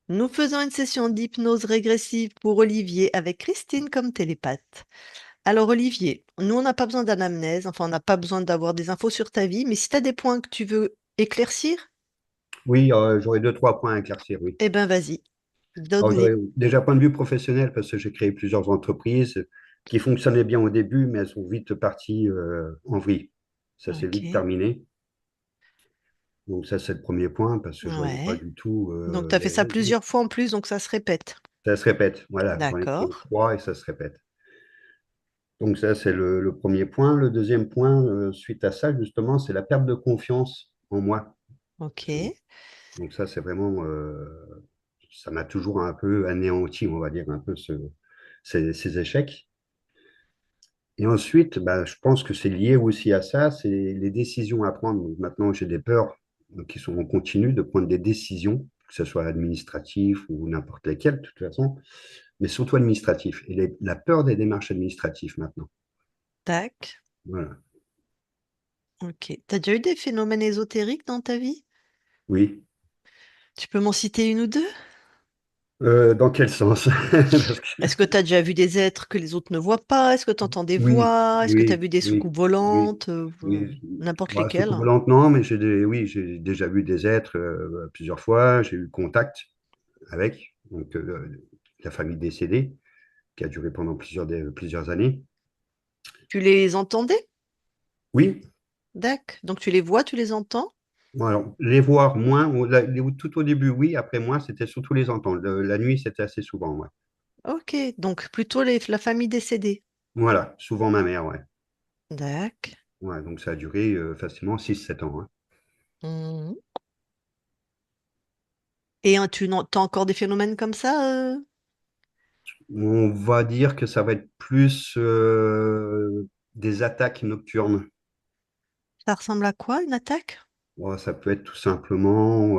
Nous faisons une session d'hypnose régressive pour Olivier avec Christine comme télépathe. Alors Olivier, nous on n'a pas besoin d'anamnèse, enfin on n'a pas besoin d'avoir des infos sur ta vie, mais si tu as des points que tu veux éclaircir, Oui, j'aurais deux, trois points à éclaircir, oui. eh ben vas-y, Alors, donne-les. j'aurais déjà point de vue professionnel, parce que j'ai créé plusieurs entreprises qui fonctionnaient bien au début, mais elles sont vite parties en vrille. Ça s'est vite Ok, terminé. Donc ça, c'est le premier point, parce que je voyais pas ouais. du tout Donc tu as fait ça les- plusieurs fois en plus, donc ça se répète. Ça se répète, voilà, j'en ai créé D'accord, trois et ça se répète. Donc ça, c'est le premier point. Le deuxième point, suite à ça, justement, c'est la perte de confiance en moi. ok. Donc ça, c'est vraiment, ça m'a toujours un peu anéanti, on va dire, un peu ces échecs. Et ensuite, bah, je pense que c'est lié aussi à ça, c'est les décisions à prendre. Donc maintenant, j'ai des peurs qui sont en continu de prendre des décisions, que ce soit administratif ou n'importe lesquelles, de toute façon, mais surtout administratif. Et la peur des démarches administratives maintenant. Tac, Voilà. ok. T'as déjà eu des phénomènes ésotériques dans ta vie? Oui. Tu peux m'en citer une ou deux? Dans quel sens? Parce que- Est-ce que tu as déjà vu des êtres que les autres ne voient pas? Est-ce que tu entends des oui, voix? Est-ce que tu as oui, vu des oui, soucoupes oui, volantes? oui. N'importe Bah, lesquelles, soucoupe hein. volante, non, mais oui, j'ai déjà vu des êtres plusieurs fois. J'ai eu contact avec donc, la famille décédée, qui a duré pendant plusieurs années. Tu les entendais? Oui, D'accord. Donc tu les vois, tu les entends? bon, alors, les voir moins, tout au début, oui, après moi, c'était surtout les entendre. La nuit, c'était assez souvent, ouais. Ok, donc plutôt la famille décédée. Voilà, souvent ma mère, ouais. D'accord. Ouais, donc ça a duré facilement 6 7 ans, hein. Mhm. Et tu as encore des phénomènes comme ça? On va dire que ça va être plus des attaques nocturnes. Ça ressemble à quoi, une attaque? Bon, ça peut être tout simplement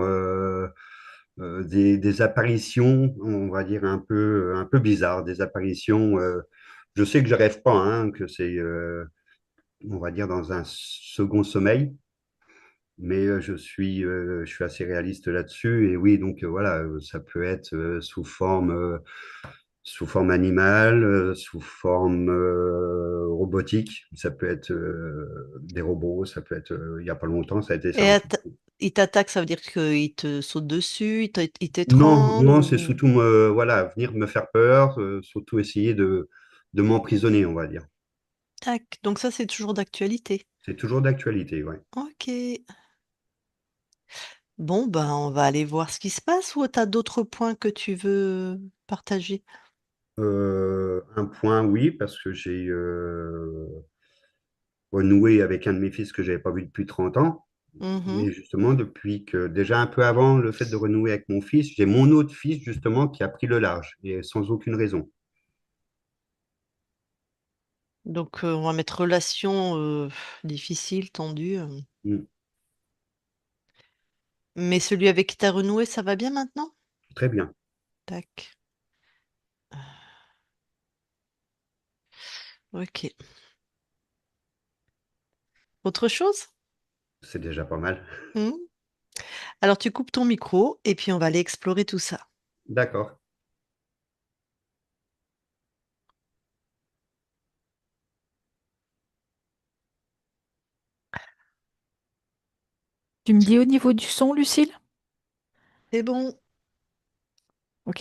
des apparitions, on va dire un peu bizarres, des apparitions. Je sais que je rêve pas, hein, que c'est, on va dire, dans un second sommeil, mais je suis assez réaliste là-dessus. Et oui, donc voilà, ça peut être sous forme animale, sous forme robotique. Ça peut être des robots, ça peut être, il n'y a pas longtemps, ça a été ça Et en fait. ils t'attaquent, ça veut dire qu'ils te sautent dessus, ils Non, t'étranglent non, c'est ou... surtout voilà, venir me faire peur, surtout essayer de m'emprisonner, on va dire. Tac. Donc ça, c'est toujours d'actualité. C'est toujours d'actualité, ouais. Ok. Bon, ben, on va aller voir ce qui se passe ou t'as d'autres points que tu veux partager? Un point, oui, parce que j'ai renoué avec un de mes fils que j'avais pas vu depuis 30 ans. Mhm. Mais justement, depuis que, déjà un peu avant le fait de renouer avec mon fils, j'ai mon autre fils, justement, qui a pris le large, et sans aucune raison. Donc, on va mettre relation difficile, tendue. Mm. Mais celui avec qui t'as renoué, ça va bien maintenant? Très bien. Tac. Ok. Autre chose? C'est déjà pas mal. Hmm. Alors, tu coupes ton micro et puis on va aller explorer tout ça. D'accord. Tu me dis au niveau du son, Lucille? C'est bon. Ok,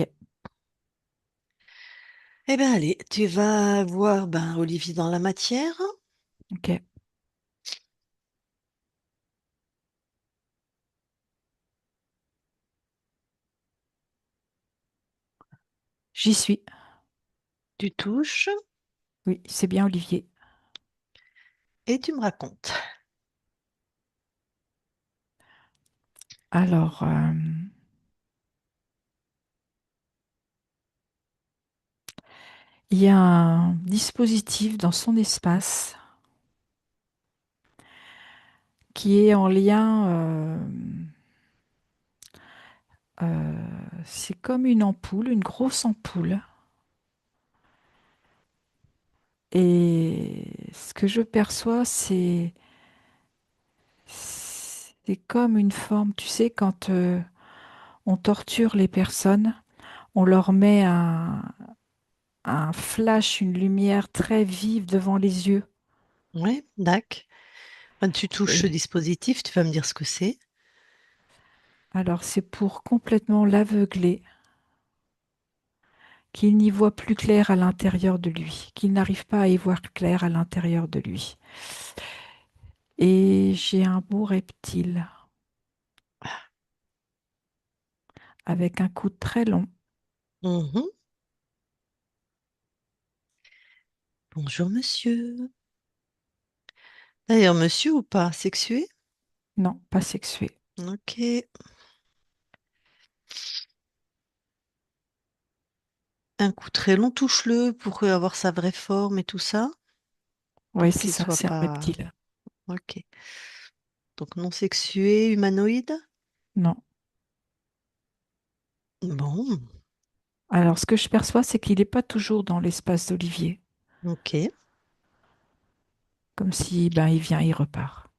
Eh bien, allez, tu vas voir ben, Olivier dans la matière. ok. J'y suis. Tu touches Oui, c'est bien Olivier. et tu me racontes. Alors, il y a un dispositif dans son espace qui est en lien, euh, c'est comme une ampoule, une grosse ampoule. Et ce que je perçois, c'est comme une forme, tu sais, quand On torture les personnes, on leur met un flash, une lumière très vive devant les yeux. Ouais, d'accord. Quand tu touches ce Et dispositif, tu vas me dire ce que c'est. alors c'est pour complètement l'aveugler, qu'il n'y voit plus clair à l'intérieur de lui, qu'il n'arrive pas à y voir clair à l'intérieur de lui. Et j'ai un beau reptile avec un cou très long. Mhm. Bonjour, monsieur. D'ailleurs, monsieur ou pas, sexué? Non, pas sexué. Ok. Un coup très long, touche-le pour avoir sa vraie forme et tout ça, Oui, pour c'est qu'il ça, soit c'est un pas. reptile. Ok. Donc non sexué, humanoïde? Non. Bon, Alors, ce que je perçois, c'est qu'il n'est pas toujours dans l'espace d'Olivier. ok. Comme si, ben, il vient, il repart.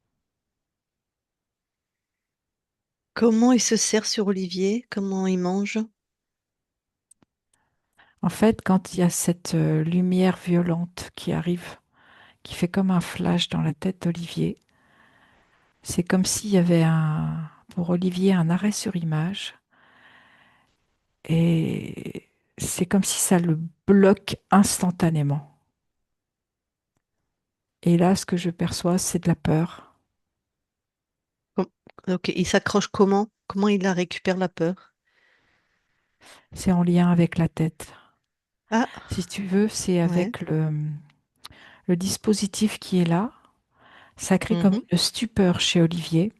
Comment il se sert sur Olivier? Comment il mange? En fait, quand il y a cette lumière violente qui arrive, qui fait comme un flash dans la tête d'Olivier, c'est comme s'il y avait pour Olivier, un arrêt sur image. Et c'est comme si ça le bloque instantanément. Et là, ce que je perçois, c'est de la peur. Com- Ok, il s'accroche comment? Comment il la récupère la peur? C'est en lien avec la tête. Ah, Si tu veux, c'est ouais. avec le dispositif qui est là. Ça crée comme Mhm, une stupeur chez Olivier.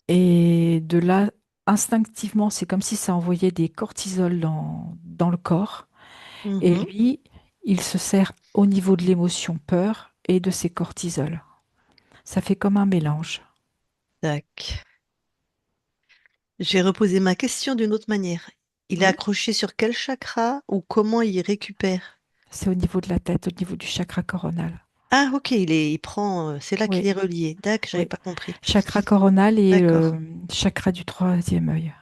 Et de là, instinctivement, c'est comme si ça envoyait des cortisols dans le corps. Et mhm. lui, il se sert au niveau de l'émotion peur et de ses cortisols. Ça fait comme un mélange. Tac. Je vais reposer ma question d'une autre manière. Il est Oui, accroché sur quel chakra ou comment il récupère? c'est au niveau de la tête, au niveau du chakra coronal. Ah, ok, il prend, c'est là qu'il Oui, est relié. D'accord, j'avais oui. pas compris. Chakra coronal et D'accord. chakra du troisième œil.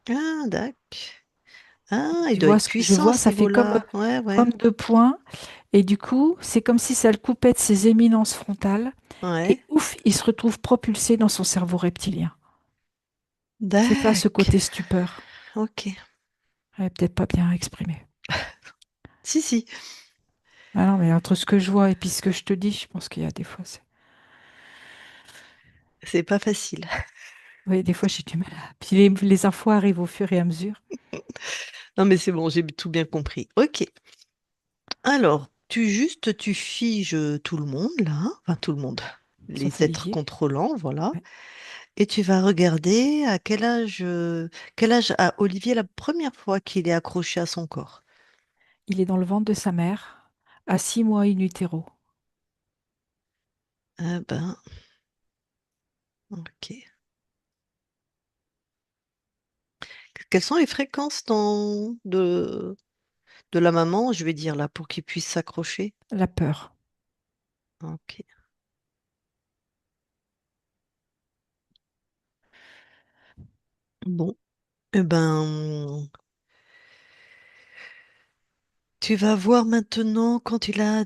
Ah, d'accord. Ah, il Tu doit vois être ce que je puissant à vois, ce ça fait niveau-là. Ouais, ouais, comme deux points. Et du coup, c'est comme si ça le coupait de ses éminences frontales. ouais. Et ouf, il se retrouve propulsé dans son cerveau reptilien. C'est ça, ce D'accord. côté stupeur. Ok. Elle est peut-être pas bien exprimé. Si, si, Ah non, mais entre ce que je vois et puis ce que je te dis, je pense qu'il y a des fois, c'est... c'est pas facile. Oui, des fois, j'ai du mal à... Puis les infos arrivent au fur et à mesure, Non, mais c'est bon, j'ai tout bien compris. Ok. Alors, tu figes tout le monde, là, hein, enfin tout le monde, sauf les êtres Olivier. contrôlants, voilà. Ouais. Et tu vas regarder à quel âge a Olivier la première fois qu'il est accroché à son corps. Il est dans le ventre de sa mère, à 6 mois in utero. Ah ben, ok. Quelles sont les fréquences de la maman, je vais dire là, pour qu'il puisse s'accrocher? La peur. Ok. Bon, eh ben, tu vas voir maintenant quand il a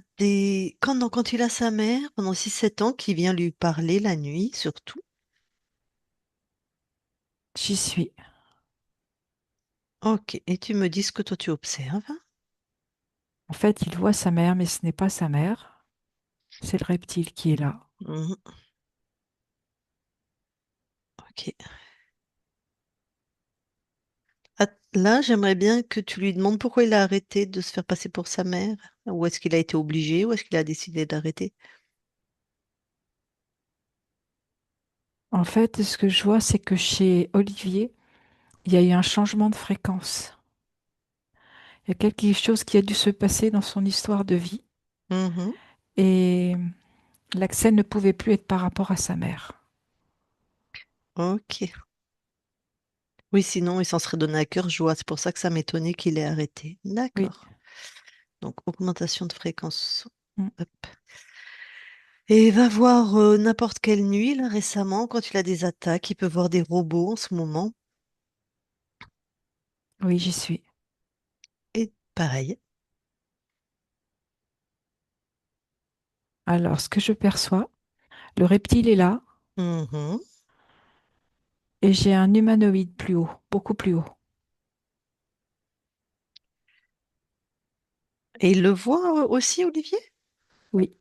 non, quand il a sa mère pendant 6 7 ans qui vient lui parler la nuit surtout. J'y suis. Ok, et tu me dis ce que toi tu observes. En fait, il voit sa mère, mais ce n'est pas sa mère. C'est le reptile qui est là. Mhm, ok. Ah, là, j'aimerais bien que tu lui demandes pourquoi il a arrêté de se faire passer pour sa mère. Ou est-ce qu'il a été obligé, ou est-ce qu'il a décidé d'arrêter? En fait, ce que je vois, c'est que chez Olivier, il y a eu un changement de fréquence. Il y a quelque chose qui a dû se passer dans son histoire de vie. Mhm, Et l'accès ne pouvait plus être par rapport à sa mère. ok. Oui, sinon il s'en serait donné à cœur joie. C'est pour ça que ça m'étonnait qu'il ait arrêté. Oui. D'accord. Donc, augmentation de fréquence. Mm. Hop. Et va voir n'importe quelle nuit, là, récemment, quand il a des attaques, il peut voir des robots en ce moment. Oui, j'y suis. Et pareil. Alors, ce que je perçois, le reptile est là Mhm. et j'ai un humanoïde plus haut, beaucoup plus haut. Et il le voit aussi, Olivier? Oui,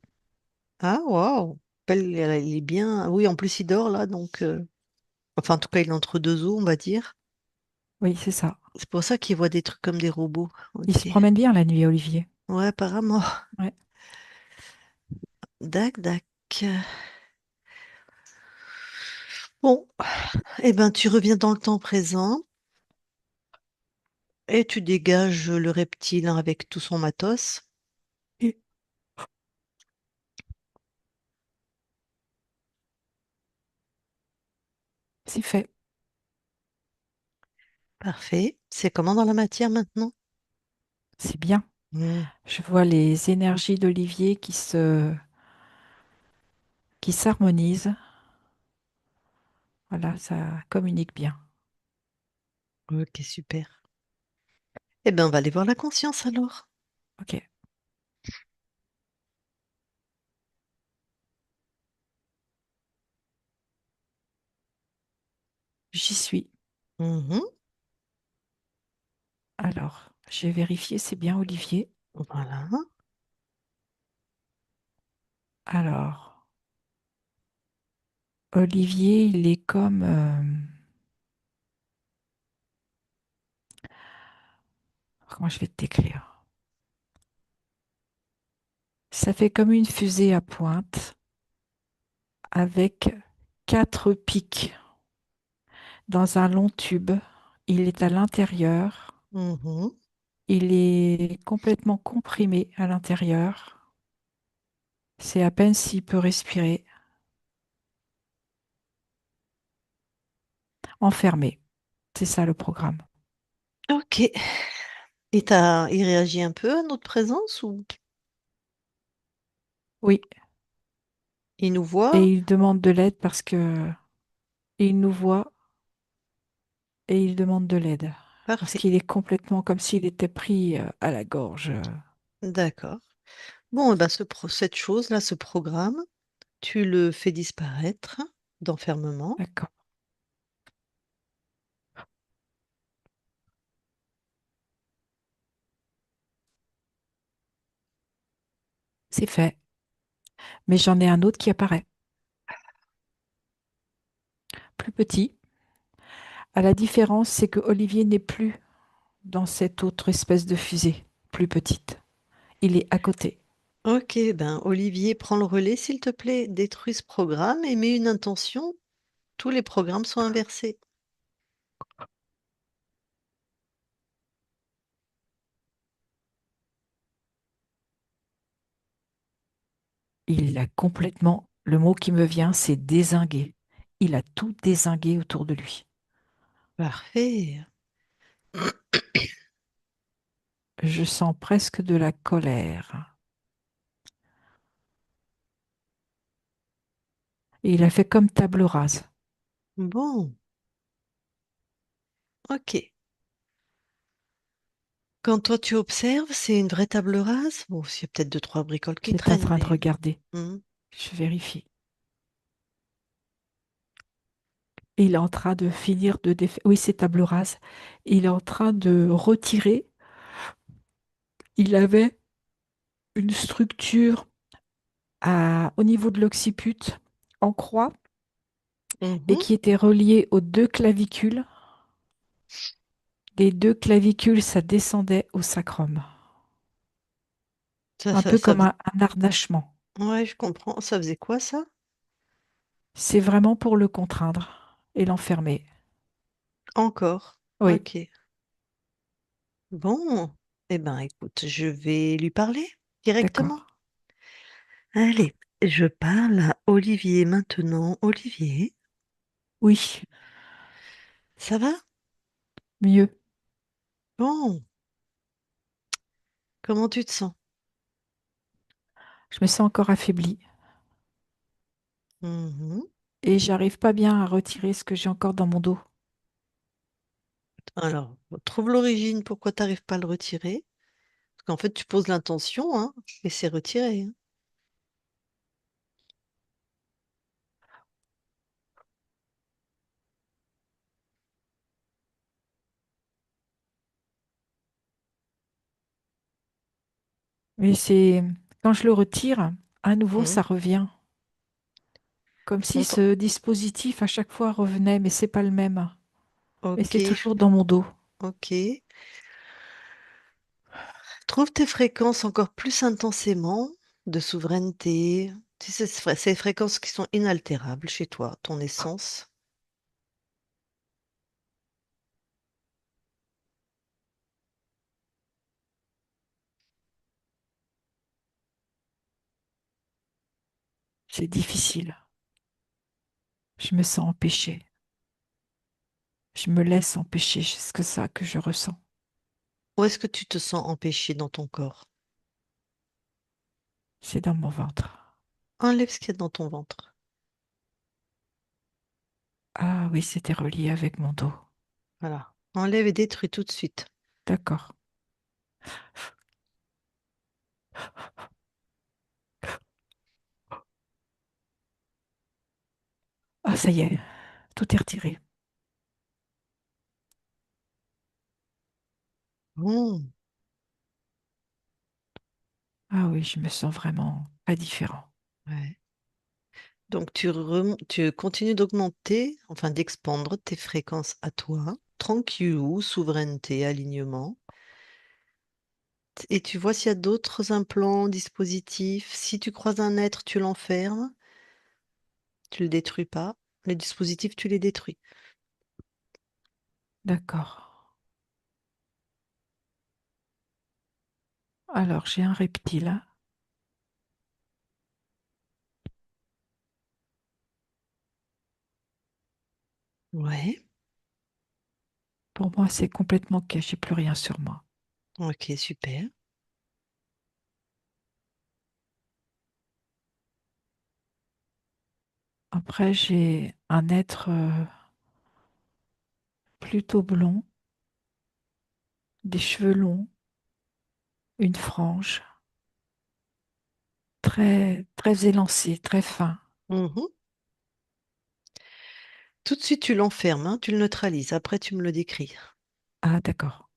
Ah, waouh. Il est bien. Oui, en plus, il dort là, donc. Enfin, en tout cas, il est entre deux eaux, on va dire. oui, c'est ça. C'est pour ça qu'il voit des trucs comme des robots. Il se Ok. promène bien la nuit, Olivier. Ouais, apparemment. Ouais. Dac, dac. Bon, eh ben, tu reviens dans le temps présent et tu dégages le reptile hein, avec tout son matos. Et c'est fait. Parfait. C'est comment dans la matière maintenant? C'est bien. Hmm. Je vois les énergies d'Olivier qui s'harmonisent. Voilà, ça communique bien. Ok, super. Eh ben, on va aller voir la conscience alors. Ok, j'y suis. Mhm. Alors, j'ai vérifié, c'est bien Olivier. Voilà. Alors, Olivier, il est comme... comment je vais te décrire? Ça fait comme une fusée à pointe avec quatre pics dans un long tube. Il est à l'intérieur. Mhm. Il est complètement comprimé à l'intérieur. C'est à peine s'il peut respirer. Enfermé. C'est ça le programme. Ok. Il réagit un peu à notre présence ou Oui. il nous Et voit? il demande de l'aide parce que il nous voit et il demande de l'aide. Parce Parfait. qu'il est complètement comme s'il était pris à la gorge. D'accord. Bon, eh ben, cette chose-là, ce programme, tu le fais disparaître d'enfermement. D'accord. C'est fait. Mais j'en ai un autre qui apparaît. Plus petit. À la différence, c'est que Olivier n'est plus dans cette autre espèce de fusée, plus petite. Il est à côté. Ok, ben Olivier, prends le relais, s'il te plaît. Détruis ce programme et mets une intention. Tous les programmes sont inversés. Il a complètement, le mot qui me vient, c'est dézingué. Il a tout dézingué autour de lui. Parfait. Je sens presque de la colère. Et il a fait comme table rase. Bon, ok. Quand toi tu observes, c'est une vraie table rase. Bon, il y a peut-être deux, trois bricoles qui Il est en traînent, train de mais. regarder. Hmm. Je vérifie. Il est en train de finir de défaire. Oui, c'est table rase. Il est en train de retirer. Il avait une structure au niveau de l'occiput en croix et Mhm. qui était reliée aux deux clavicules. Les deux clavicules, ça descendait au sacrum. Ça, Un ça, peu ça comme fais- un harnachement. Ouais, je comprends. Ça faisait quoi ça? C'est vraiment pour le contraindre et l'enfermer. Encore. Oui, Ok. Bon, eh ben écoute, je vais lui parler directement. d'accord. Allez, je parle à Olivier maintenant. Olivier, Oui, ça va? mieux. Bon, comment tu te sens? Je me sens encore affaiblie Mhm. et j'arrive pas bien à retirer ce que j'ai encore dans mon dos. Alors, trouve l'origine, pourquoi tu n'arrives pas à le retirer. Parce qu'en fait, tu poses l'intention, hein, et c'est retiré, hein. Mais c'est quand je le retire, à nouveau, Mhm. ça revient. Comme si On t'en- ce dispositif à chaque fois revenait, mais c'est pas le même. Et Ok, c'est toujours dans mon dos. ok. Trouve tes fréquences encore plus intensément de souveraineté. Tu sais, ces fréquences qui sont inaltérables chez toi, ton essence. C'est difficile. Je me sens empêchée. Je me laisse empêcher. C'est ce que ça que je ressens. Où est-ce que tu te sens empêché dans ton corps? C'est dans mon ventre. Enlève ce qu'il y a dans ton ventre. Ah oui, c'était relié avec mon dos. Voilà. Enlève et détruis tout de suite. D'accord. Ah, ça y est, tout est retiré. Bon. Ah oui, je me sens vraiment pas différent. Ouais. Donc tu continues d'augmenter, enfin d'expandre tes fréquences à toi. Tranquillou, souveraineté, alignement. Et tu vois s'il y a d'autres implants, dispositifs. Si tu croises un être, tu l'enfermes, tu le détruis pas. Les dispositifs, tu les détruis. D'accord. Alors, j'ai un reptile. Ouais. Pour moi, c'est complètement caché, plus rien sur moi. Ok, super. Après, j'ai un être plutôt blond, des cheveux longs, une frange, très, très élancé, très fin. Mhm. Tout de suite, tu l'enfermes, hein, tu le neutralises. Après, tu me le décris. Ah, d'accord.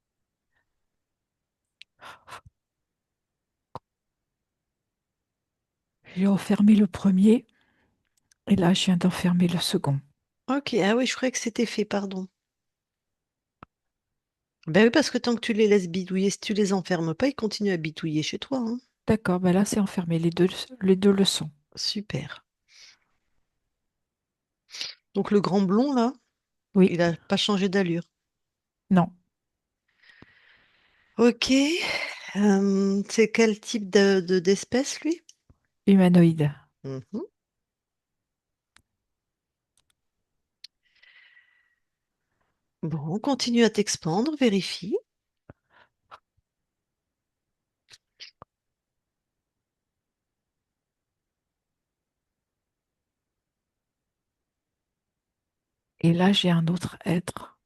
J'ai enfermé le premier et là, je viens d'enfermer le second. Ok, ah oui, je croyais que c'était fait, pardon. Ben oui, parce que tant que tu les laisses bidouiller, si tu les enfermes pas, ils continuent à bidouiller chez toi, hein. D'accord, ben là, c'est enfermé. Les deux leçons. Super. Donc le grand blond, là, Oui, il a pas changé d'allure. non, Ok. C'est quel type d'espèce, lui? humanoïde. Mhm. Bon, continue à t'expandre, vérifie. Et là, j'ai un autre être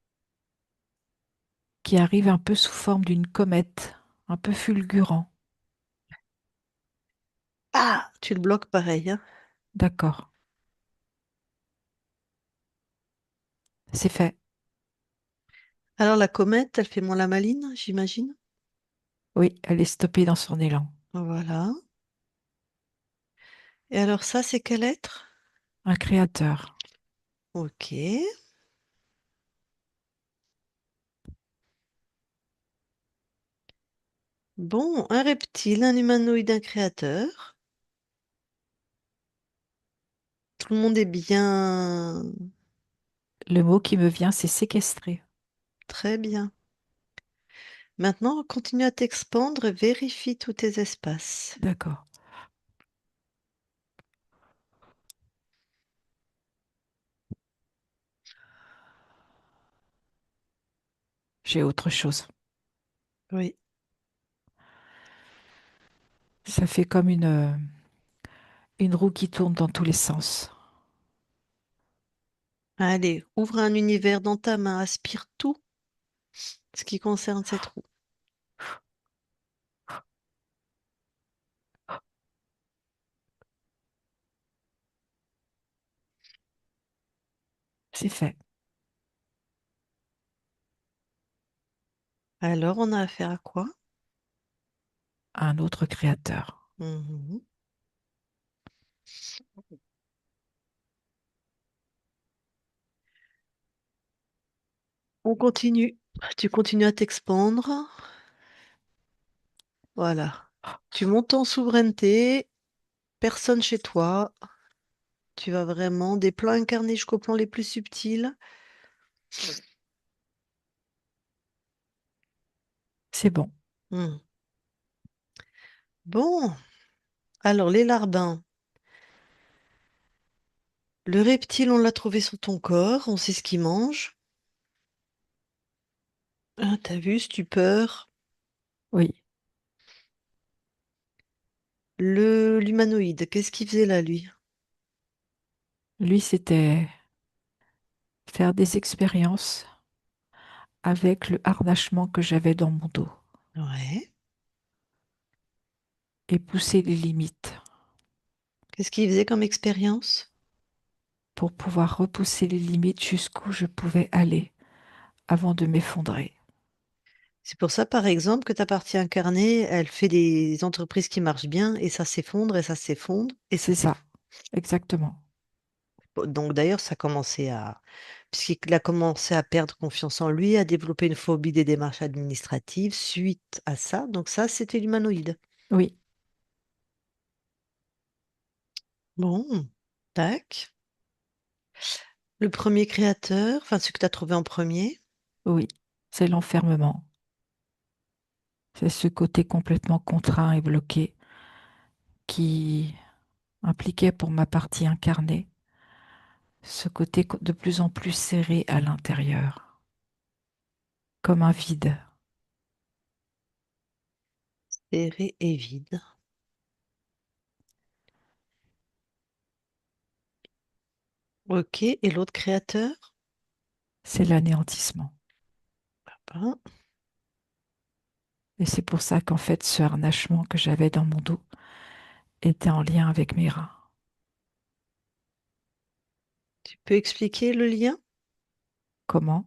qui arrive un peu sous forme d'une comète, un peu fulgurant. Ah, tu le bloques pareil, hein. D'accord, c'est fait. Alors la comète, elle fait moins la maline, j'imagine. Oui, elle est stoppée dans son élan. Voilà. Et alors ça, c'est quel être? Un créateur. Ok. Bon, un reptile, un humanoïde, un créateur. Tout le monde est bien. Le mot qui me vient, c'est séquestré. Très bien. Maintenant, continue à t'expandre et vérifie tous tes espaces. D'accord. J'ai autre chose. Oui. Ça fait comme une roue qui tourne dans tous les sens. Allez, ouvre un univers dans ta main, aspire tout. ce qui concerne cette roue. C'est fait. Alors, on a affaire à quoi? Un autre créateur. Mhm. On continue. Tu continues à t'expandre. Voilà. Tu montes en souveraineté. Personne chez toi. Tu vas vraiment des plans incarnés jusqu'aux plans les plus subtils. C'est bon. Hmm. Bon. Alors, les larbins. Le reptile, on l'a trouvé sur ton corps. On sait ce qu'il mange. Ah, t'as vu, stupeur. Oui. L'humanoïde, qu'est-ce qu'il faisait là, lui? Lui, c'était faire des expériences avec le harnachement que j'avais dans mon dos Ouais. et pousser les limites Qu'est-ce qu'il faisait comme expérience? pour pouvoir repousser les limites jusqu'où je pouvais aller avant de m'effondrer. C'est pour ça, par exemple, que ta partie incarnée, elle fait des entreprises qui marchent bien et ça s'effondre et ça s'effondre et ça C'est ça, s'effondre. exactement. Donc d'ailleurs, ça commençait à... Puisqu'il a commencé à perdre confiance en lui, à développer une phobie des démarches administratives suite à ça. Donc ça, c'était l'humanoïde. Oui, Bon, tac. Le premier créateur, enfin ce que tu as trouvé en premier. oui, c'est l'enfermement. C'est ce côté complètement contraint et bloqué qui impliquait pour ma partie incarnée ce côté de plus en plus serré à l'intérieur, comme un vide. Serré et vide. Ok, et l'autre créateur? C'est l'anéantissement. Hein. Et c'est pour ça qu'en fait, ce harnachement que j'avais dans mon dos était en lien avec mes reins. Tu peux expliquer le lien? Comment?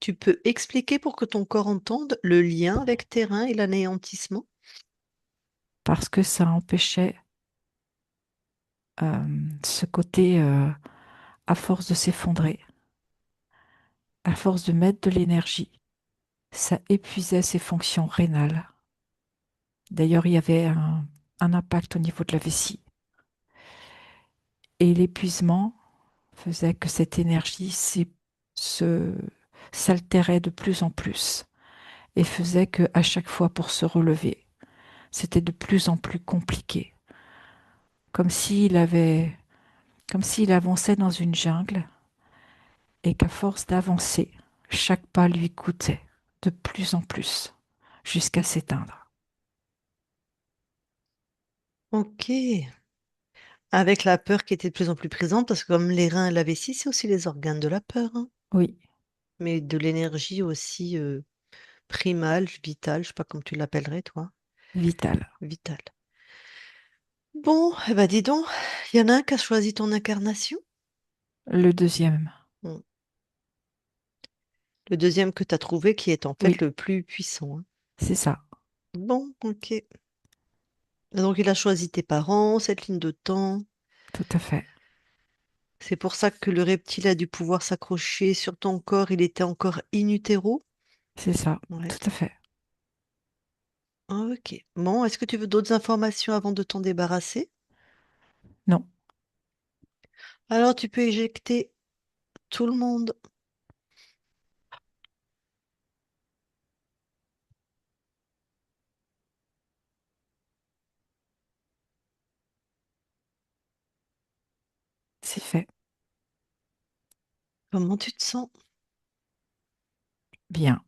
Tu peux expliquer pour que ton corps entende le lien avec tes reins et l'anéantissement? Parce que ça empêchait ce côté, à force de s'effondrer, à force de mettre de l'énergie, ça épuisait ses fonctions rénales. D'ailleurs, il y avait un impact au niveau de la vessie. Et l'épuisement faisait que cette énergie se, s'altérait de plus en plus et faisait que à chaque fois pour se relever, c'était de plus en plus compliqué, comme s'il avait, comme s'il avançait dans une jungle et qu'à force d'avancer, chaque pas lui coûtait de plus en plus jusqu'à s'éteindre. Ok. Avec la peur qui était de plus en plus présente, parce que comme les reins et la vessie, c'est aussi les organes de la peur, hein. Oui, Mais de l'énergie aussi primale, vitale, je sais pas comment tu l'appellerais, toi. vital. Vitale. Bon, eh ben dis donc, il y en a un qui a choisi ton incarnation. Le deuxième, Hmm. Le deuxième que tu as trouvé qui est en fait oui, le plus puissant, hein. c'est ça, Bon, ok. Donc il a choisi tes parents, cette ligne de temps. tout à fait, C'est pour ça que le reptile a dû pouvoir s'accrocher sur ton corps. Il était encore in utero. c'est ça, Ouais. tout à fait. Ok. Bon, est-ce que tu veux d'autres informations avant de t'en débarrasser? Non, Alors tu peux éjecter tout le monde. c'est fait. Comment tu te sens? Bien,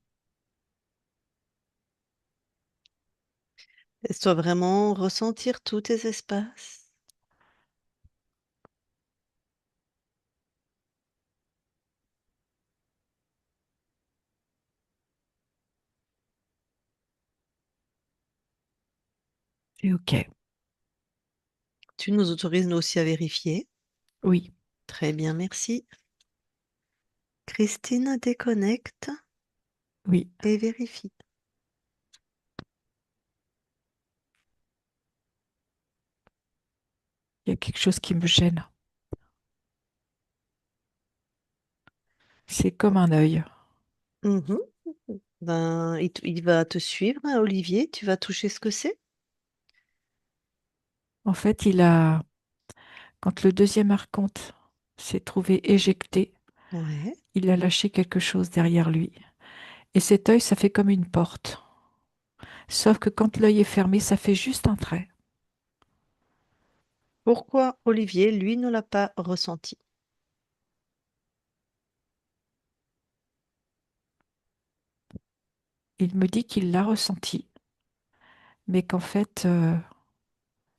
Laisse-toi vraiment ressentir tous tes espaces. C'est OK. Tu nous autorises nous aussi à vérifier. Oui, Très bien, merci. Christine déconnecte oui. et vérifie. Il y a quelque chose qui me gêne. C'est comme un œil. Mhm. Ben, il va te suivre, hein, Olivier. Tu vas toucher ce que c'est? En fait, quand le deuxième archonte s'est trouvé éjecté, Ouais. il a lâché quelque chose derrière lui. Et cet œil, ça fait comme une porte. Sauf que quand l'œil est fermé, ça fait juste un trait. Pourquoi Olivier, lui, ne l'a pas ressenti? Il me dit qu'il l'a ressenti, mais qu'en fait,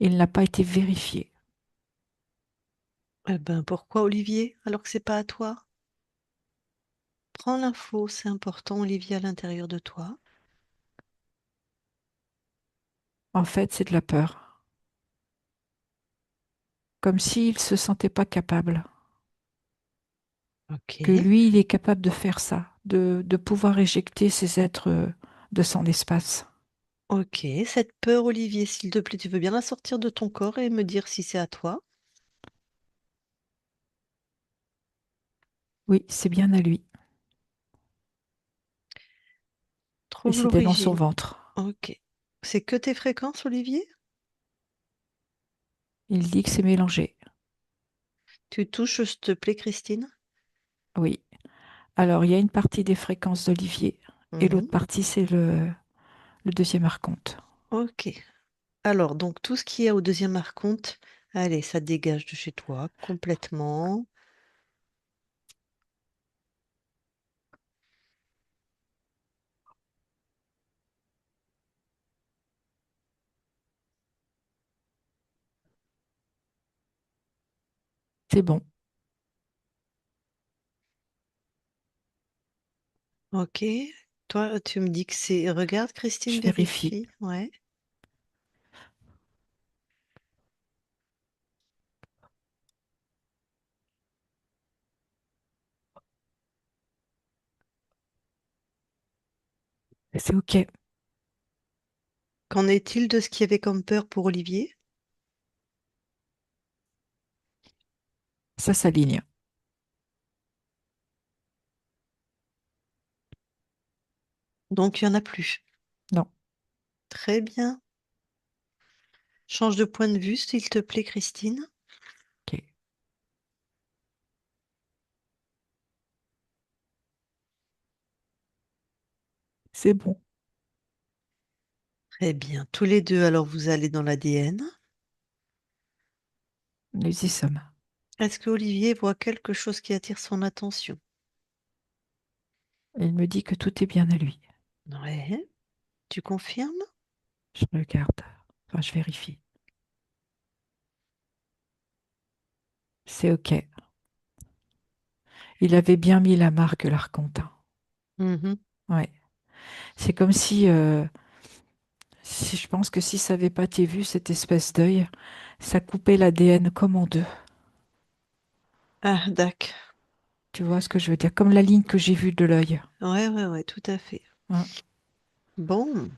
il n'a pas été vérifié. Eh ben, pourquoi Olivier, alors que c'est pas à toi? Prends l'info, c'est important, Olivier, à l'intérieur de toi. En fait, c'est de la peur. Comme s'il ne se sentait pas capable. Que Ok. lui, il est capable de faire ça, de pouvoir éjecter ces êtres de son espace. Ok. Cette peur, Olivier, s'il te plaît, tu veux bien la sortir de ton corps et me dire si c'est à toi? Oui, c'est bien à lui. Et Trouve c'était dans son l'origine. ventre. Ok. C'est que tes fréquences, Olivier? Il dit que c'est mélangé. Tu touches, s'il te plaît, Christine? Oui. Alors, il y a une partie des fréquences d'Olivier et l'autre Mhm. partie, c'est le deuxième archonte. Ok. Alors, donc, tout ce qui est au deuxième archonte, allez, ça dégage de chez toi complètement. C'est bon, Ok. Toi, tu me dis que c'est... Regarde, Christine, je vérifie. vérifie. Ouais. C'est OK. Qu'en est-il de ce qu'il y avait comme peur pour Olivier? Ça s'aligne. Donc, il n'y en a plus. Non, Très bien. Change de point de vue, s'il te plaît, Christine. OK. C'est bon. Très bien. Tous les deux, alors, vous allez dans l'ADN. Nous y sommes. Est-ce que Olivier voit quelque chose qui attire son attention? Il me dit que tout est bien à lui. Ouais. Tu confirmes? Je regarde. Enfin, je vérifie. C'est OK. Il avait bien mis la marque, l'Arcontin. Mhm. Ouais. C'est comme si je pense que si ça n'avait pas été vu, cette espèce d'œil, ça coupait l'ADN comme en deux. Ah, d'accord. Tu vois ce que je veux dire? Comme la ligne que j'ai vue de l'œil. Ouais, ouais, ouais, tout à fait. Hein. Bon.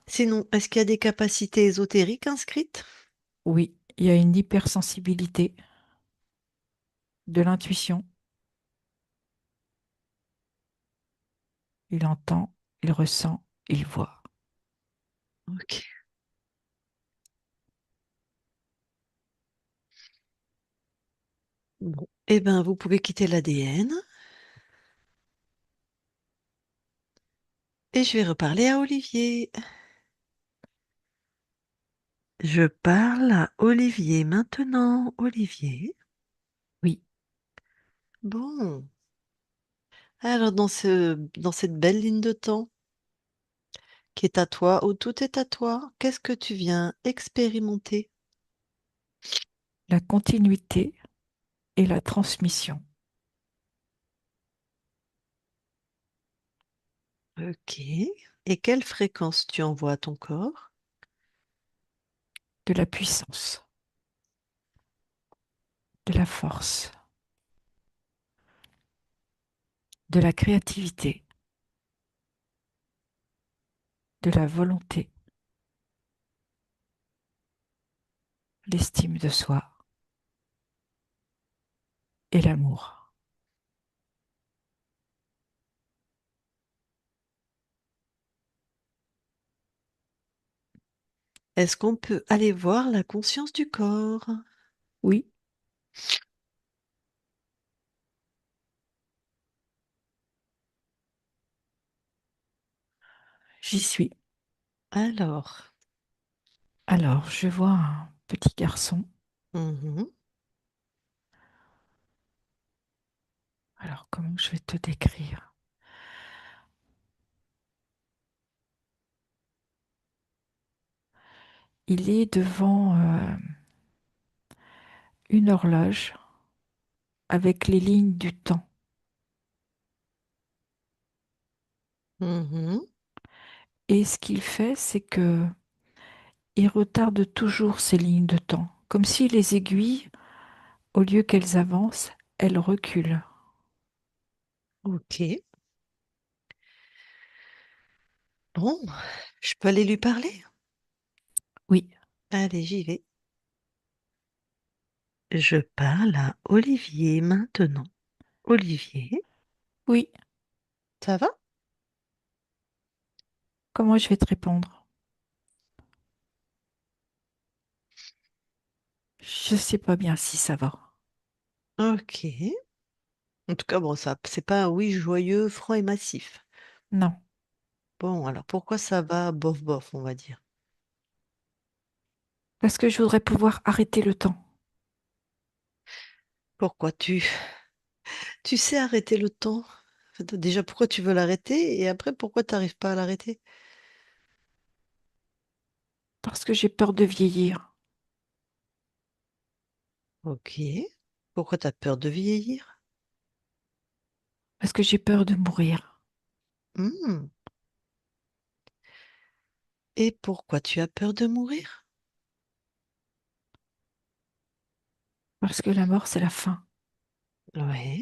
Sinon, est-ce qu'il y a des capacités ésotériques inscrites? Oui, il y a une hypersensibilité, de l'intuition. Il entend, il ressent, il voit. Ok. Bon. Eh bien, vous pouvez quitter l'ADN et je vais reparler à Olivier. Je parle à Olivier maintenant. Olivier. Oui, Bon. Alors, dans cette belle ligne de temps qui est à toi, où tout est à toi, qu'est-ce que tu viens expérimenter? la continuité et la transmission. Ok. Et quelle fréquence tu envoies à ton corps? de la puissance, de la force, de la créativité, de la volonté, l'estime de soi et l'amour. Est-ce qu'on peut aller voir la conscience du corps? Oui, j'y suis. Alors, Alors, je vois un petit garçon. mhm, Alors, comment je vais te décrire? Il est devant une horloge avec les lignes du temps. mhm. Et ce qu'il fait, c'est que il retarde toujours ces lignes de temps, comme si les aiguilles, au lieu qu'elles avancent, elles reculent. Ok. Bon, je peux aller lui parler? Oui, Allez, j'y vais. Je parle à Olivier maintenant. Olivier, oui. ça va? Comment je vais te répondre? Je sais pas bien si ça va. Ok. En tout cas, bon, ça, c'est pas un oui joyeux, franc et massif. Non, Bon, alors pourquoi ça va bof bof, on va dire? parce que je voudrais pouvoir arrêter le temps. Pourquoi tu sais arrêter le temps? En fait, déjà, pourquoi tu veux l'arrêter? Et après, pourquoi tu n'arrives pas à l'arrêter? Parce que j'ai peur de vieillir. Ok. Pourquoi tu as peur de vieillir? Parce que j'ai peur de mourir. Hmm. Et pourquoi tu as peur de mourir? Parce que la mort, c'est la fin. Ouais.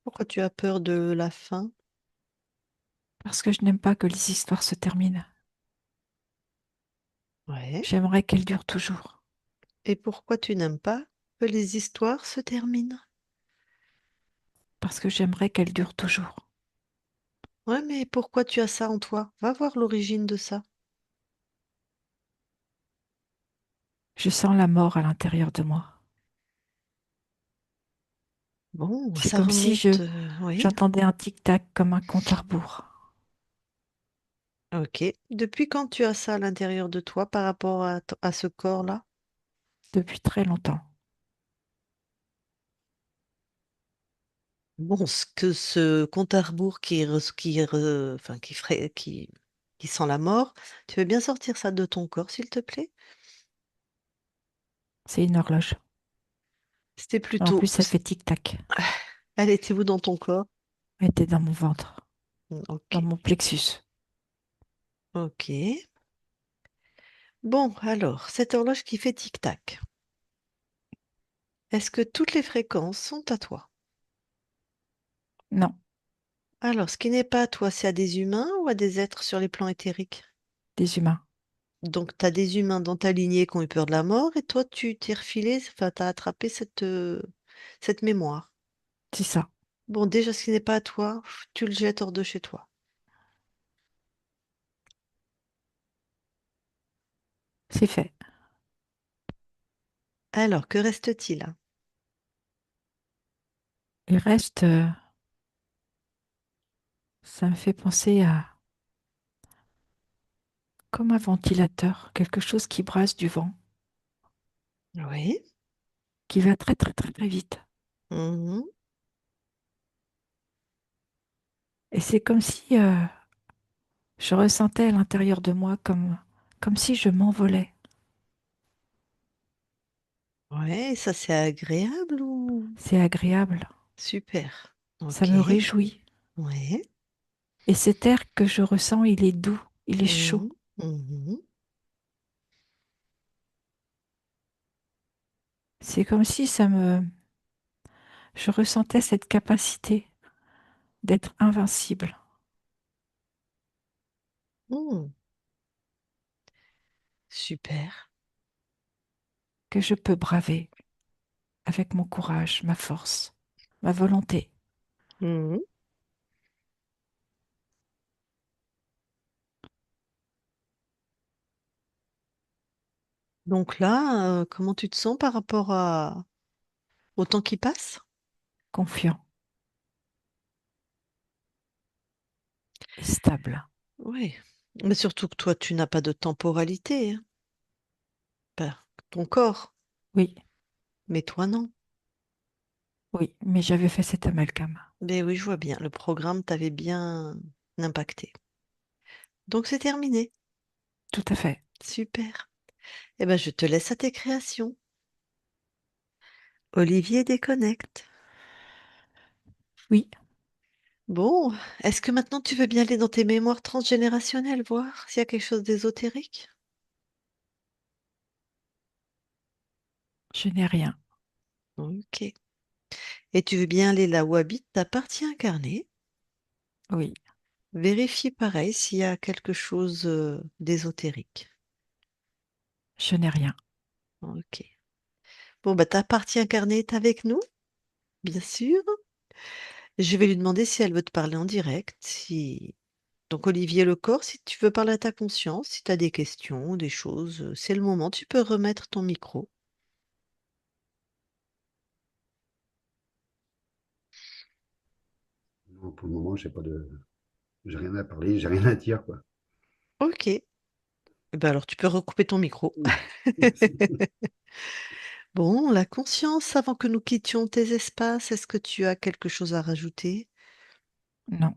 Pourquoi tu as peur de la fin? Parce que je n'aime pas que les histoires se terminent. Ouais. J'aimerais qu'elles durent toujours. Et pourquoi tu n'aimes pas que les histoires se terminent? Parce que j'aimerais qu'elles durent toujours. Ouais, mais pourquoi tu as ça en toi? Va voir l'origine de ça. Je sens la mort à l'intérieur de moi. Bon, C'est ça comme si remonte. Oui. j'entendais un tic-tac comme un compte à rebours. Ok. Depuis quand tu as ça à l'intérieur de toi par rapport à ce corps-là? Depuis très longtemps. Bon, ce compte à rebours enfin, qui sent la mort, tu veux bien sortir ça de ton corps, s'il te plaît? C'est une horloge. C'était En plutôt. plus, elle fait tic-tac. Elle était où dans ton corps? Elle était dans mon ventre, Ok. dans mon plexus. Ok. Bon, alors, cette horloge qui fait tic-tac, est-ce que toutes les fréquences sont à toi? Non, Alors, ce qui n'est pas à toi, c'est à des humains ou à des êtres sur les plans éthériques? des humains. Donc, tu as des humains dans ta lignée qui ont eu peur de la mort et toi, tu t'es refilé, enfin, tu as attrapé cette mémoire. C'est ça. Bon, déjà, ce qui n'est pas à toi, tu le jettes hors de chez toi. C'est fait. Alors, que reste-t-il? Il reste, ça me fait penser à comme un ventilateur, quelque chose qui brasse du vent, Oui. qui va très très très très vite. Mhm. Et c'est comme si je ressentais à l'intérieur de moi comme si je m'envolais. Ouais, ça c'est agréable ou... C'est agréable, Super. ça Ok. me réjouit. Ouais. Et cet air que je ressens, il est doux, il est chaud. Mhm. Mhm. C'est comme si je ressentais cette capacité d'être invincible, Hmm, super. que je peux braver avec mon courage, ma force, ma volonté. Mhm. Donc là, comment tu te sens par rapport au temps qui passe? Confiant et stable. Oui. Mais surtout que toi, tu n'as pas de temporalité, hein. Pas ton corps, Oui, mais toi non. oui, mais j'avais fait cet amalgame. Mais oui, je vois bien. Le programme t'avait bien impacté. Donc c'est terminé. Tout à fait. Super. Eh ben, je te laisse à tes créations. Olivier déconnecte. Oui, Bon, est-ce que maintenant tu veux bien aller dans tes mémoires transgénérationnelles, voir s'il y a quelque chose d'ésotérique? je n'ai rien. Ok. Et tu veux bien aller là où habite ta partie incarnée? Oui, Vérifie pareil s'il y a quelque chose d'ésotérique. je n'ai rien. Ok. Bon, bah ta partie incarnée est avec nous, bien sûr. Je vais lui demander si elle veut te parler en direct. Si... Donc Olivier Lecor, si tu veux parler à ta conscience, si tu as des questions, des choses, c'est le moment, tu peux remettre ton micro. Non, pour le moment, j'ai rien à parler, j'ai rien à dire, quoi. Ok. Eh ben alors tu peux recouper ton micro. Merci. Bon, la conscience, avant que nous quittions tes espaces, est-ce que tu as quelque chose à rajouter? Non.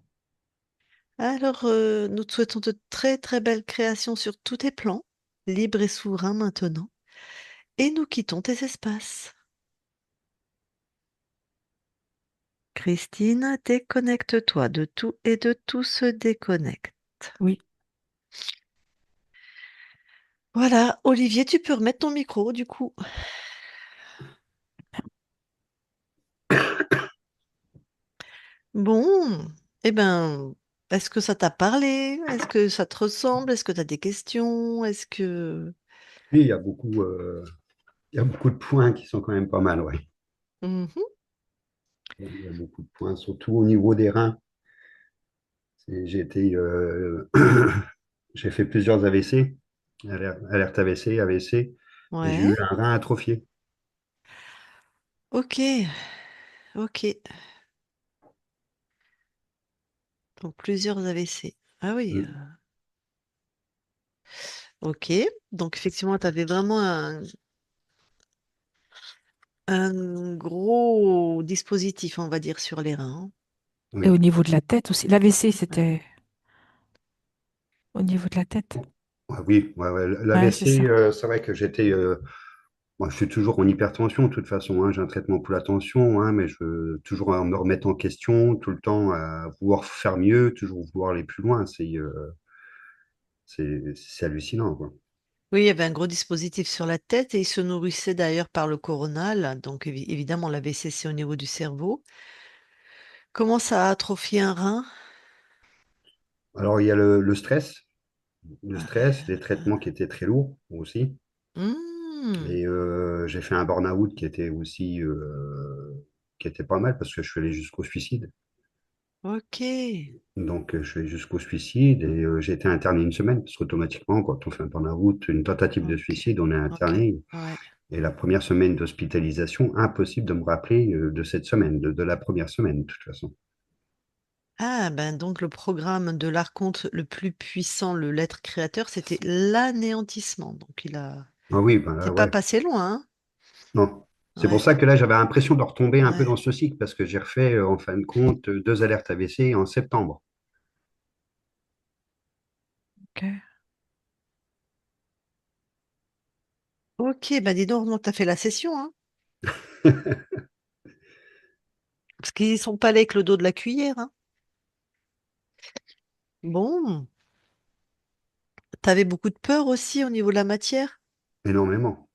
Alors, nous te souhaitons de très très belles créations sur tous tes plans, libres et souverains maintenant, et nous quittons tes espaces. Christine, déconnecte-toi de tout et de tout se déconnecte. Oui, Voilà, Olivier, tu peux remettre ton micro du coup. Bon, eh ben, est-ce que ça t'a parlé? Est-ce que ça te ressemble? Est-ce que tu as des questions? Est-ce que... Oui, il y a beaucoup de points qui sont quand même pas mal, ouais. Mhm, Il y a beaucoup de points, surtout au niveau des reins. J'ai été, j'ai fait plusieurs AVC, alerte AVC, AVC, et j'ai ouais, eu un rein atrophié. ok, ok. Donc plusieurs AVC. Ah oui, Mm. ok. Donc effectivement, tu avais vraiment un gros dispositif, on va dire, sur les reins. et au Oui. niveau de la tête aussi. L'AVC, c'était au niveau de la tête. Ouais, oui, ouais, ouais. Ouais, c'est L'AVC, ça. c'est vrai que moi, je suis toujours en hypertension, de toute façon, hein. J'ai un traitement pour la tension, hein, mais je veux toujours me remettre en question, tout le temps à vouloir faire mieux, toujours vouloir aller plus loin. C'est hallucinant, quoi. Oui, il y avait un gros dispositif sur la tête et il se nourrissait d'ailleurs par le coronal. Donc évidemment, l'AVC, c'est au niveau du cerveau. Comment ça a atrophié un rein? Alors, il y a le stress, les traitements qui étaient très lourds aussi. Hmm, Et j'ai fait un burn-out qui était pas mal parce que je suis allé jusqu'au suicide. ok, Donc, je suis allé jusqu'au suicide et j'ai été interné une semaine parce qu'automatiquement, quand on fait un burn-out, une tentative de ok, suicide, on est ok. interné. Ouais. Et la première semaine d'hospitalisation, impossible de me rappeler de cette semaine, de la première semaine, de toute façon. Ah, ben donc le programme de l'archonte le plus puissant, le l'être créateur, c'était l'anéantissement. Donc Ah oui, ben là, c'est pas ouais. passé loin, Non. hein? C'est pour Ouais, ça que là, j'avais l'impression de retomber un peu ouais. dans ce cycle parce que j'ai refait, en fin de compte, deux alertes AVC en septembre. Ok. Ok, bah dis donc, heureusement que t'as fait la session, hein? Parce qu'ils sont pas allés avec le dos de la cuillère, hein? Bon, t'avais beaucoup de peur aussi au niveau de la matière? Énormément.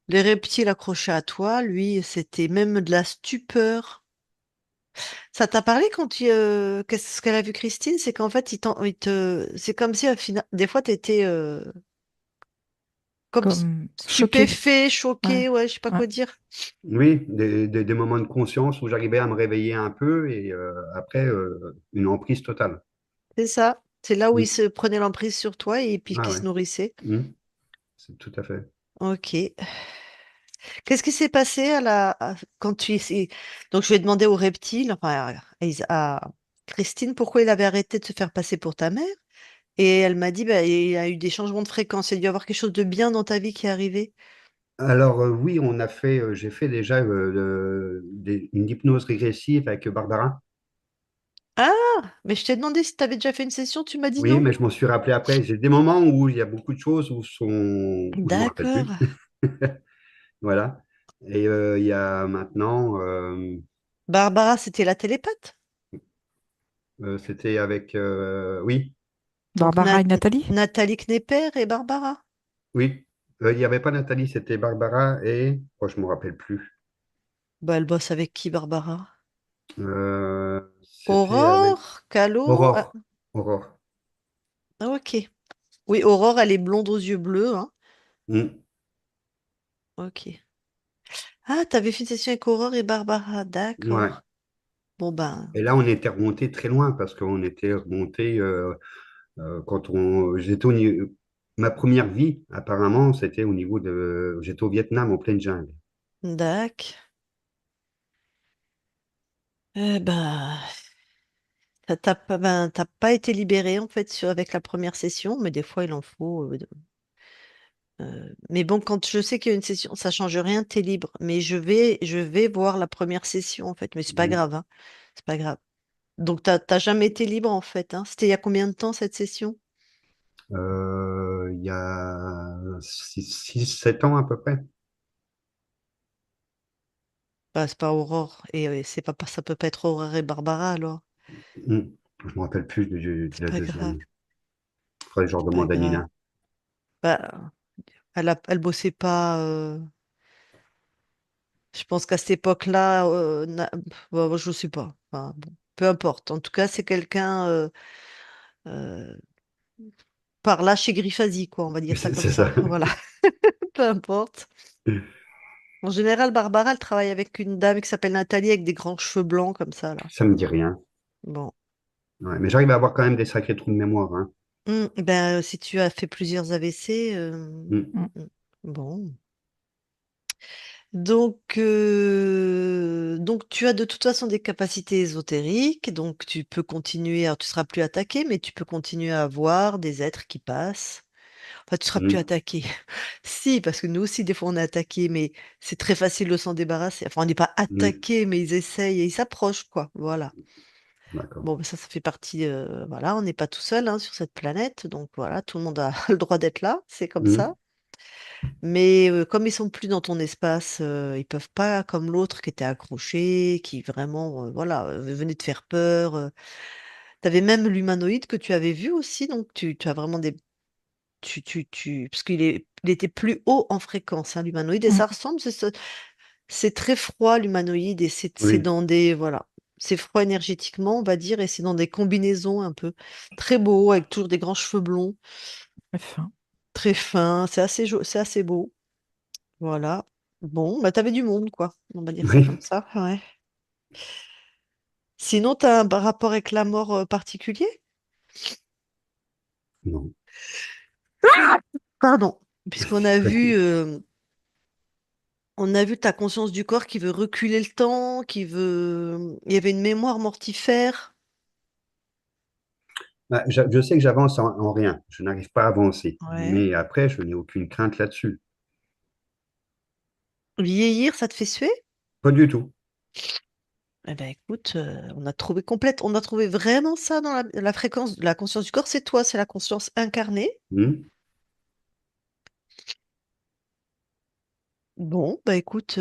Les reptiles accrochés à toi, lui, c'était même de la stupeur. Ça t'a parlé quand qu'est-ce qu'elle a vu Christine? C'est qu'en fait, c'est comme si, des fois, t'étais comme comme choqué. stupéfait, Ouais, choqué, ouais, je sais pas ouais. quoi dire. Oui, des moments de conscience où j'arrivais à me réveiller un peu et après, une emprise totale. C'est ça. C'est là où il Mm. se prenait l'emprise sur toi et puis Ah qu'il ouais, se nourrissait. Mm. C'est tout à fait. Ok. Qu'est-ce qui s'est passé quand donc je vais demander au reptile, enfin à Christine, pourquoi il avait arrêté de se faire passer pour ta mère. Et elle m'a dit, bah, il y a eu des changements de fréquence. Il y a dû y avoir quelque chose de bien dans ta vie qui est arrivé. Alors oui, j'ai fait déjà une hypnose régressive avec Barbara. Ah, mais je t'ai demandé si tu avais déjà fait une session, tu m'as dit Oui, non. mais je m'en suis rappelé après. J'ai des moments où il y a beaucoup de choses où je me rappelle D'accord. plus. Voilà. Et il y a maintenant, Barbara, c'était la télépathe. c'était avec, oui, Donc Barbara et Nathalie? Nathalie Knepper et Barbara. oui. Il n'y avait pas Nathalie, c'était Barbara et, oh, je me rappelle plus. Bah, elle bosse avec qui, Barbara? C'était avec Aurore? Calo? Ah, Aurore. Aurore. ah, ok. Oui, Aurore, elle est blonde aux yeux bleus, hein. Mm. Ok. Ah, t'avais fait une session avec Aurore et Barbara, Ouais. d'accord. Bon ben, Et là, on était remonté très loin parce qu'on était remonté j'étais ma première vie, apparemment, c'était au niveau j'étais au Vietnam, en pleine jungle. d'accord. Ben, t'as pas été libéré en fait avec la première session, mais des fois il en faut. Mais bon, quand je sais qu'il y a une session, ça change rien, t'es libre. Mais je vais voir la première session en fait, mais c'est pas Mm. grave, hein. C'est pas grave. Donc t'as jamais été libre en fait, hein. C'était il y a combien de temps cette session? Il y a 7 ans à peu près. Bah, c'est pas Aurore et ça peut pas être Aurore et Barbara alors. Mm. Je me rappelle plus de C'est la pas grave, deuxième. Faudrait que je c'est pas redemande à grave. Nina. Bah, elle bossait pas. Je pense qu'à cette époque-là, je sais pas. Enfin, bon, peu importe. En tout cas, c'est quelqu'un euh, par là chez Griffasi, quoi. On va dire ça comme C'est ça. ça. Voilà, peu importe. En général, Barbara, elle travaille avec une dame qui s'appelle Nathalie avec des grands cheveux blancs comme ça, là. Ça me dit rien. Bon. Ouais, mais j'arrive à avoir quand même des sacrés trous de mémoire, hein. Ben, si tu as fait plusieurs AVC, Mm. Mm. mm, bon. Donc tu as de toute façon des capacités ésotériques, donc tu peux continuer, alors tu seras plus attaqué, mais tu peux continuer à voir des êtres qui passent. Enfin, tu seras plus Mm. attaqué. Si, parce que nous aussi, des fois, on est attaqué, mais c'est très facile de s'en débarrasser. Enfin, on n'est pas Oui, attaqué, mais ils essayent et ils s'approchent, quoi. Voilà. d'accord. Bon, ben ça fait partie. Voilà, on n'est pas tout seul hein, sur cette planète, donc voilà, tout le monde a le droit d'être là, c'est comme Mm. ça. Mais comme ils sont plus dans ton espace, ils peuvent pas, comme l'autre qui était accroché, qui vraiment, voilà, venait te faire peur. T'avais même l'humanoïde que tu avais vu aussi, donc tu as vraiment parce il était plus haut en fréquence, hein, l'humanoïde, et ça Mm. ressemble, c'est très froid l'humanoïde, et c'est Oui, dans voilà, c'est froid énergétiquement, on va dire, et c'est dans des combinaisons un peu très beau, avec toujours des grands cheveux blonds, Très fin. très fins, c'est assez beau. Voilà. Bon, bah t'avais du monde, quoi. On va dire ça comme oui, ça. Ouais. Sinon, t'as un rapport avec la mort particulier? non. Pardon. Puisqu'on a on a vu ta conscience du corps qui veut reculer le temps, il y avait une mémoire mortifère. Bah, je sais que j'avance en rien. Je n'arrive pas à avancer. Ouais. Mais après, je n'ai aucune crainte là-dessus. Vieillir, ça te fait suer? Pas du tout. Eh ben écoute, on a trouvé vraiment ça dans la fréquence de la conscience du corps. C'est toi, c'est la conscience incarnée. Hmm. Bon, bah écoute,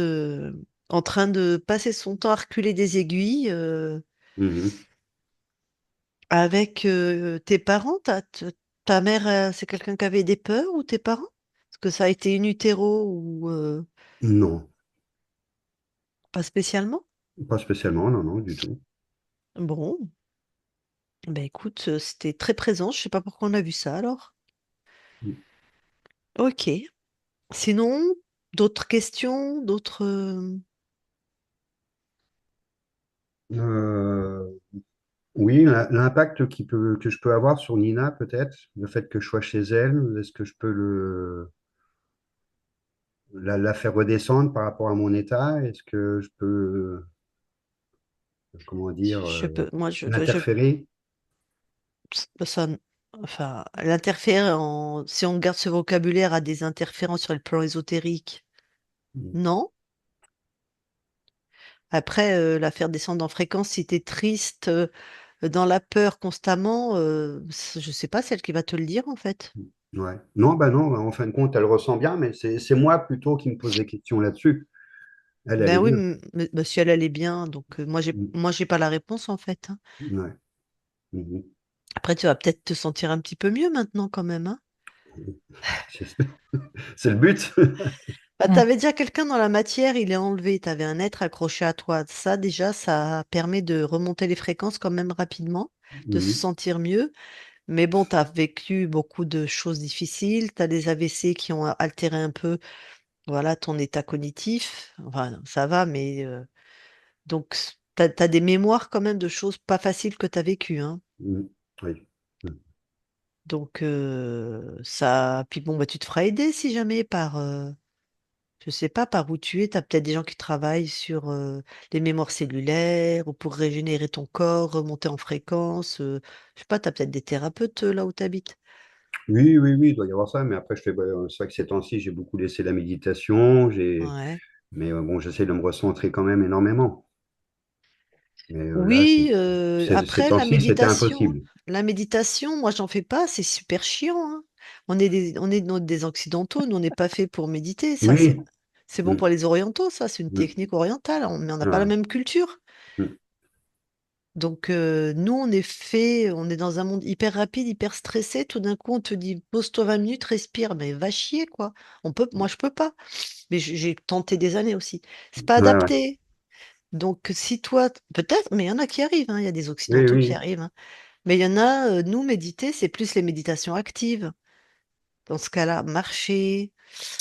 en train de passer son temps à reculer des aiguilles. Mhm. Avec tes parents, ta mère, c'est quelqu'un qui avait des peurs ou tes parents? Est-ce que ça a été in utero ou Non, Pas spécialement? pas spécialement, non, non, du tout. Bon, ben écoute, c'était très présent. Je sais pas pourquoi on a vu ça alors. Ok. Sinon, d'autres questions, d'autres. Euh, oui, l'impact que je peux avoir sur Nina, peut-être, le fait que je sois chez elle, est-ce que je peux la faire redescendre par rapport à mon état? Est-ce que je peux, comment dire, Je peux, moi, l'interférer? ça, enfin, l'interférer si on garde ce vocabulaire à des interférences sur le plan ésotérique, non. Après, la faire descendre en fréquence si t'es triste, dans la peur constamment, je sais pas, celle qui va te le dire en fait. Ouais. Non, bah non, en fin de compte, elle ressent bien, mais c'est moi plutôt qui me pose des questions là-dessus. Elle Ben est oui, bien. mais si elle allait bien, donc Mm. moi j'ai pas la réponse en fait, hein. Ouais. Mhm. Après, tu vas peut-être te sentir un petit peu mieux maintenant quand même, hein. J'espère. C'est le but. Bah, Hmm. t'avais déjà quelqu'un dans la matière, il est enlevé, t'avais un être accroché à toi. Ça, déjà, ça permet de remonter les fréquences quand même rapidement, de se Mhm. sentir mieux. Mais bon, t'as vécu beaucoup de choses difficiles, t'as des AVC qui ont altéré un peu, voilà, ton état cognitif. Enfin, non, ça va, mais donc t'as des mémoires quand même de choses pas faciles que t'as vécues, hein. Mhm. Oui. Mhm. Donc ça, puis bon, bah tu te feras aider si jamais par je sais pas par où tu es, tu as peut-être des gens qui travaillent sur les mémoires cellulaires ou pour régénérer ton corps, remonter en fréquence. Je sais pas, tu as peut-être des thérapeutes là où tu habites. Oui, oui, oui, il doit y avoir ça, mais après, c'est vrai que ces temps-ci, j'ai beaucoup laissé la méditation, Ouais. mais bon, j'essaie de me recentrer quand même énormément. Mais là, Oui, ces après temps-ci, c'était impossible. la méditation, moi j'en fais pas, c'est super chiant, hein. Des occidentaux, nous on n'est pas fait pour méditer, ça Oui. c'est bon Mm. pour les orientaux, ça c'est une Mm. technique orientale, mais on n'a pas la Voilà. même culture. Mm. Donc, nous, on est dans un monde hyper rapide, hyper stressé. Tout d'un coup, on te dit, pose-toi 20 minutes, respire. Mais va chier, quoi. Moi, je peux pas. Mais j'ai tenté des années aussi. C'est pas Ouais, ouais. adapté. Donc, si toi, peut-être, mais il y en a qui arrivent, hein. Il y a des Oui, occidentaux qui oui, arrivent, hein. Mais il y en a, nous, méditer, c'est plus les méditations actives. Dans ce cas-là, marcher,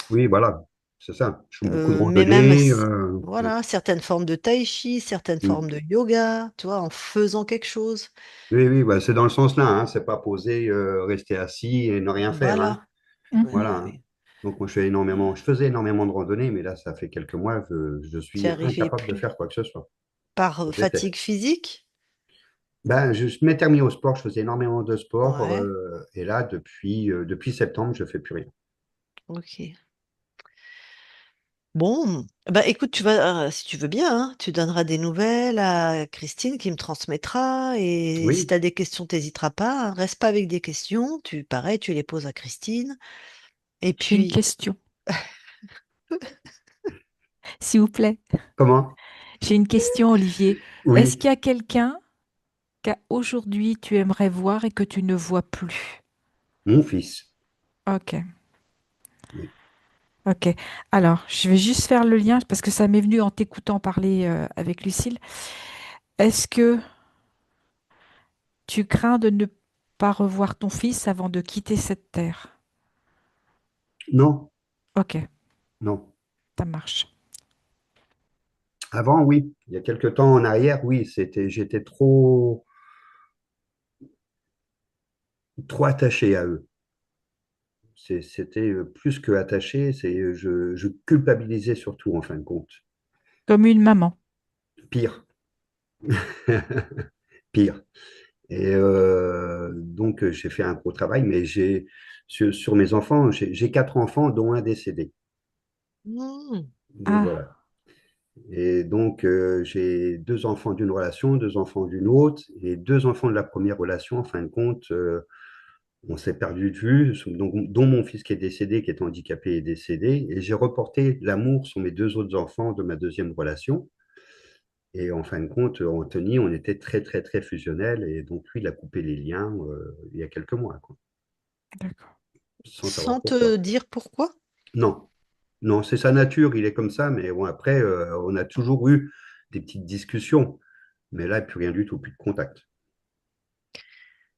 oui, voilà, c'est ça. Je fais beaucoup de mais même, randonnées. Ouais. voilà, certaines formes de tai chi, certaines Mm. formes de yoga, tu vois, en faisant quelque chose. Oui, oui, bah, c'est dans le sens là, hein. C'est pas poser, rester assis et ne rien faire, hein. Voilà. Mhm. Voilà, Ouais, hein. ouais. Donc, moi, je faisais énormément de randonnées, mais là, ça fait quelques mois que je Tu suis arrivais incapable de plus. faire quoi que ce soit. Par Je fatigue déteste. physique? Ben, je m'étais remis au sport, je faisais énormément de sport, Ouais, et là, depuis septembre, je fais plus rien. ok. Bon, bah écoute, si tu veux bien, hein, tu donneras des nouvelles à Christine qui me transmettra. Et si tu Oui, as des questions, t'hésiteras pas, hein. Reste pas avec des questions. Pareil, tu les poses à Christine. Et J'ai une puis, question, s'il vous plaît. comment? J'ai une question, Olivier. Est-ce Oui, qu'il y a quelqu'un qu'aujourd'hui tu aimerais voir et que tu ne vois plus? mon fils. Ok, Oui. ok. Alors, je vais juste faire le lien parce que ça m'est venu en t'écoutant parler avec Lucille. Est-ce que tu crains de ne pas revoir ton fils avant de quitter cette terre? Non, Ok, non. ça marche. Avant, oui. Il y a quelque temps en arrière, oui, j'étais trop attaché à eux. C'était plus que attaché, je culpabilisais surtout en fin de compte. Comme une maman. Pire, pire. Et donc, j'ai fait un gros travail, mais sur mes enfants, j'ai quatre enfants, dont un décédé. hmm, Donc voilà. Ah, Et donc, j'ai deux enfants d'une relation, deux enfants d'une autre, et deux enfants de la première relation. En fin de compte, on s'est perdu de vue, donc, dont mon fils qui est décédé, qui est handicapé, est décédé. Et j'ai reporté l'amour sur mes deux autres enfants de ma deuxième relation. Et en fin de compte, Anthony, on était très, très, très fusionnels. Et donc, lui, il a coupé les liens il y a quelques mois, quoi, d'accord. sans savoir sans te pourquoi. dire pourquoi? Non, Non, c'est sa nature, il est comme ça, mais bon, après, on a toujours eu des petites discussions. Mais là, plus rien du tout, plus de contact.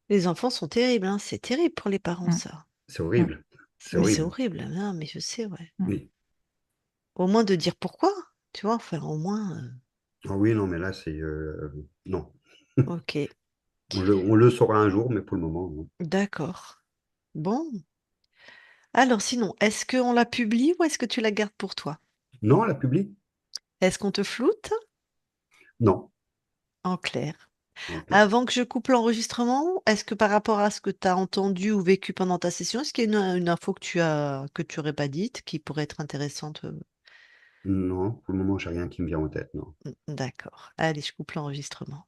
Les enfants sont terribles, hein. C'est terrible pour les parents, Mm, ça. C'est mm, horrible. C'est Mais c'est horrible. horrible. Non, mais je sais, ouais. mm. Oui. Au moins de dire pourquoi, tu vois, enfin, au moins, Ah oui, non, mais là, c'est... non. ok, On le saura un jour, mais pour le moment, non. d'accord. Bon. Alors sinon, est-ce qu'on la publie ou est-ce que tu la gardes pour toi? Non, la publie? Est-ce qu'on te floute? Non. En clair. En clair. Avant que je coupe l'enregistrement, est-ce que par rapport à ce que tu as entendu ou vécu pendant ta session, est-ce qu'il y a une info que tu aurais pas dite qui pourrait être intéressante? Non, pour le moment, j'ai rien qui me vient en tête, non. D'accord. Allez, je coupe l'enregistrement.